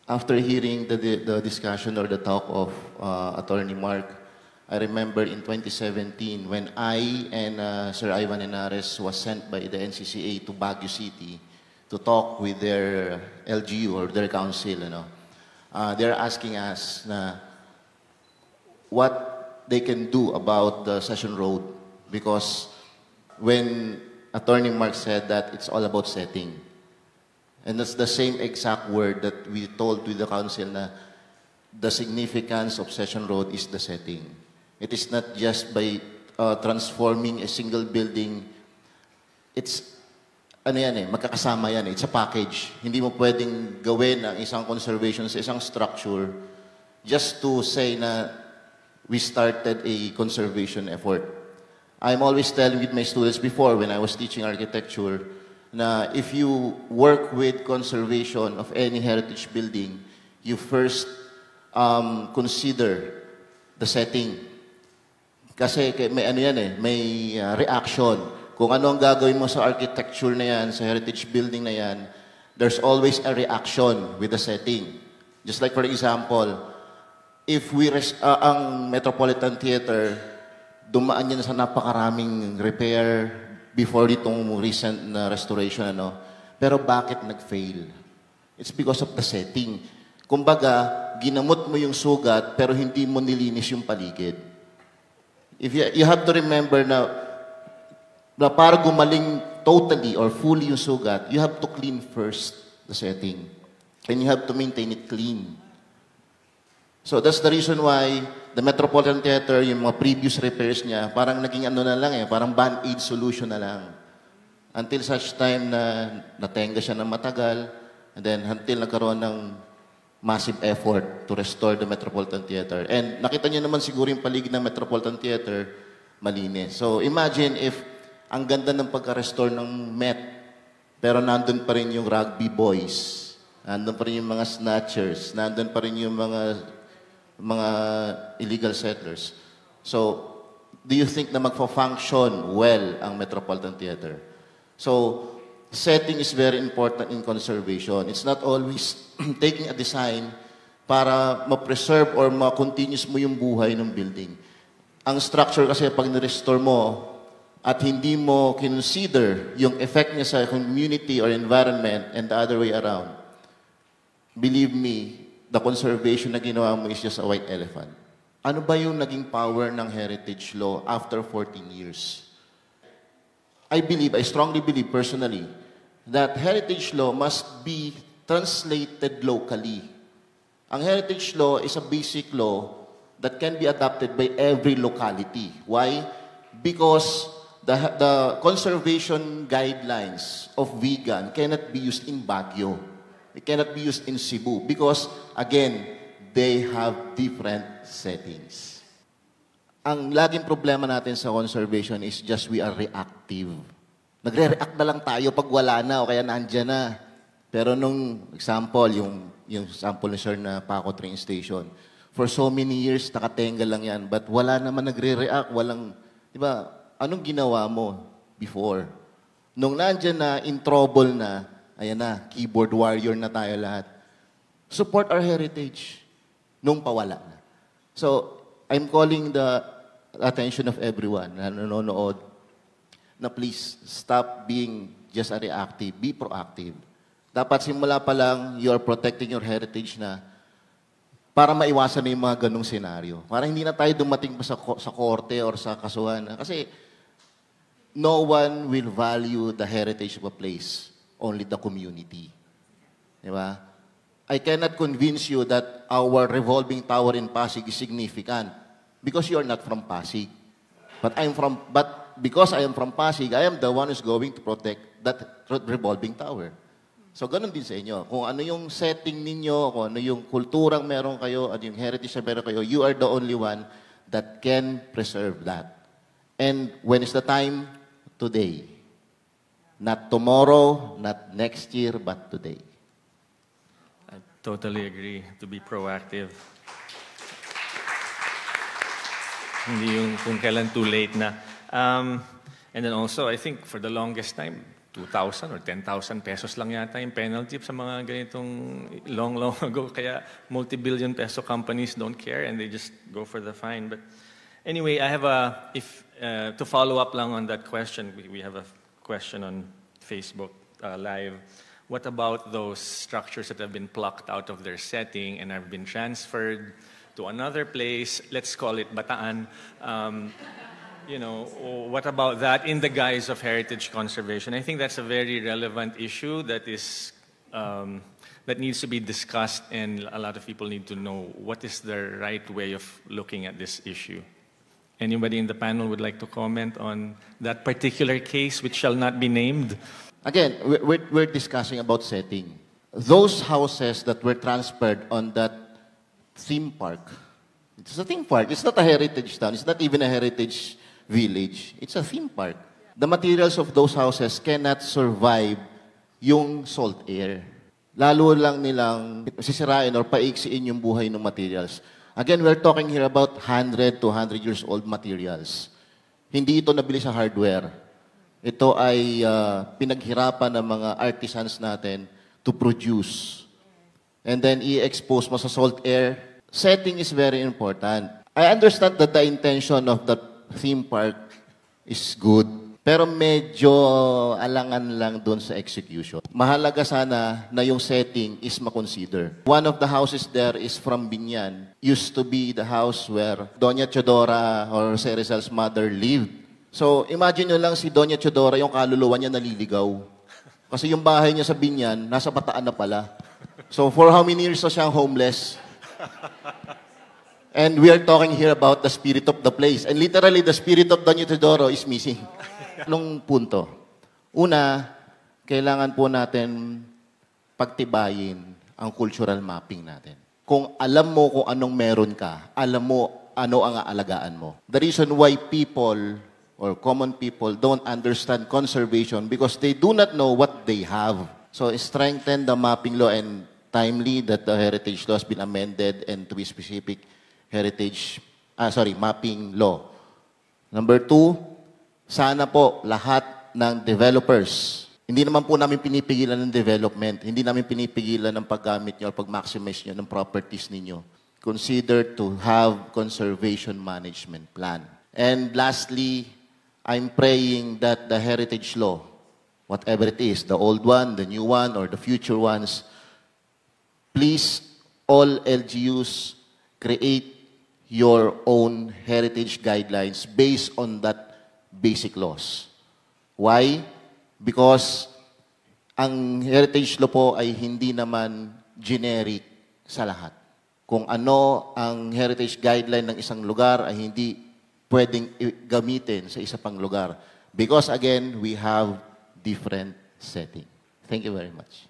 after hearing the discussion or the talk of Attorney Mark, I remember in 2017 when I and Sir Ivan Henares was sent by the NCCA to Baguio City to talk with their LGU or their council, they're asking us na what they can do about the Session Road, because when Attorney Mark said that it's all about setting, and that's the same exact word that we told to the council na the significance of Session Road is the setting. It is not just by transforming a single building. It's magkakasama yan. It's a package. Hindi mo pwedeng gawin ang isang conservation sa isang structure just to say na we started a conservation effort. I'm always telling with my students before when I was teaching architecture na if you work with conservation of any heritage building, you first consider the setting. Kasi may may reaction. Kung ano ang gagawin mo sa architecture na yan, sa heritage building na yan, there's always a reaction with the setting. Just like for example, if ang Metropolitan Theater, dumaan yan sa napakaraming repair before itong recent na restoration, Pero bakit nag-fail? It's because of the setting. Kumbaga, ginamot mo yung sugat, pero hindi mo nilinis yung paligid. If you have to remember na para gumaling totally or fully yung sugat, you have to clean first the setting. And you have to maintain it clean. So that's the reason why the Metropolitan Theater, yung mga previous repairs niya, parang naging na lang parang band-aid solution na lang. Until such time na natenga siya ng matagal, and then until nagkaroon ng massive effort to restore the Metropolitan Theater. And nakita niyo naman siguro yung paligid ng Metropolitan Theater, malinis. So imagine if ang ganda ng pagka-restore ng Met, pero nandun pa rin yung rugby boys, nandun pa rin yung mga snatchers, nandun pa rin yung mga illegal settlers. So, do you think na magfa-function well ang Metropolitan Theater? So, setting is very important in conservation. It's not always taking a design para ma-preserve or ma-continuous mo yung buhay ng building. Ang structure kasi pag ni-restore mo at hindi mo consider yung effect niya sa community or environment and the other way around, believe me, the conservation na ginawa mo is just a white elephant. Ano ba yung naging power ng heritage law after 14 years? I strongly believe personally, that heritage law must be translated locally. Ang heritage law is a basic law that can be adopted by every locality. Why? Because the conservation guidelines of vegan cannot be used in Baguio. It cannot be used in Cebu because, again, they have different settings. Ang laging problema natin sa conservation is just we are reactive. Nagre-react na lang tayo pag wala na o kaya nandyan na. Pero nung example, yung sample ni Sir na Paco train station, for so many years, nakatenga lang yan. But wala naman nagre-react, walang, di ba, anong ginawa mo before? Nung nandyan na, in trouble na, ayan na, keyboard warrior na tayo lahat. Support our heritage. Nung pawala na. So, I'm calling the attention of everyone na nanonood na please stop being just a reactive. Be proactive. Dapat simula pa lang, you are protecting your heritage na para maiwasan na yung mga ganong senaryo. Para hindi na tayo dumating pa sa korte or sa kasuhan. Kasi no one will value the heritage of a place. Only the community. Diba? I cannot convince you that our revolving tower in Pasig is significant because you are not from Pasig. But because I am from Pasig, I am the one who's going to protect that revolving tower. So, ganun din sa inyo. Kung ano yung setting ninyo, kung ano yung kulturang meron kayo, at yung heritage na meron kayo, you are the only one that can preserve that. And when is the time? Today. Not tomorrow, not next year, but today. I totally agree. To be proactive. Hindi yung kung kailan too late na. And then also, I think for the longest time, 2,000 or 10,000 pesos lang yata yung penalty sa mga ganitong long ago. Kaya multi-billion peso companies don't care and they just go for the fine. But anyway, I have to follow up lang on that question, we have a question on Facebook Live. What about those structures that have been plucked out of their setting and have been transferred to another place? Let's call it Bataan. What about that in the guise of heritage conservation? I think that's a very relevant issue that needs to be discussed, and a lot of people need to know what is the right way of looking at this issue. Anybody in the panel would like to comment on that particular case, which shall not be named? Again, we're discussing about setting. Those houses that were transferred on that theme park, it's a theme park. It's not a heritage town. It's not even a heritage village. It's a theme park. The materials of those houses cannot survive yung salt air. Lalo lang nilang sisirain or paiksiin yung buhay ng materials. Again, we're talking here about 100 to 100 years old materials. Hindi ito nabili sa hardware. Ito ay pinaghirapan ng mga artisans natin to produce. And then i-expose mo sa salt air. Setting is very important. I understand that the intention of the theme park is good, pero medyo alangan lang doon sa execution. Mahalaga sana na yung setting is makonsider. One of the houses there is from Binyan. Used to be the house where Doña Teodora or Jose Rizal's mother lived. So, imagine nyo lang si Doña Teodora, yung kaluluwa niya naliligaw. Kasi yung bahay niya sa Binyan, nasa Bataan na pala. So, for how many years na siyang homeless? And we are talking here about the spirit of the place. And literally, the spirit of Doña Teodoro is missing. Anong punto? Una, kailangan po natin pagtibayin ang cultural mapping natin. Kung alam mo kung anong meron ka, alam mo ano ang aalagaan mo. The reason why people or common people don't understand conservation because they do not know what they have. So strengthen the mapping law and timely that the heritage law has been amended and to be specific mapping law. Number 2, sana po lahat ng developers, hindi naman po namin pinipigilan ng development, hindi namin pinipigilan ng paggamit nyo o pag-maximize nyo ng properties ninyo. Consider to have conservation management plan. And lastly, I'm praying that the heritage law, whatever it is, the old one, the new one, or the future ones, please, all LGUs, create your own heritage guidelines based on that basic laws. Why? Because ang heritage law po ay hindi naman generic sa lahat. Kung ano ang heritage guideline ng isang lugar ay hindi pwedeng gamitin sa isa pang lugar. Because again, we have different setting. Thank you very much.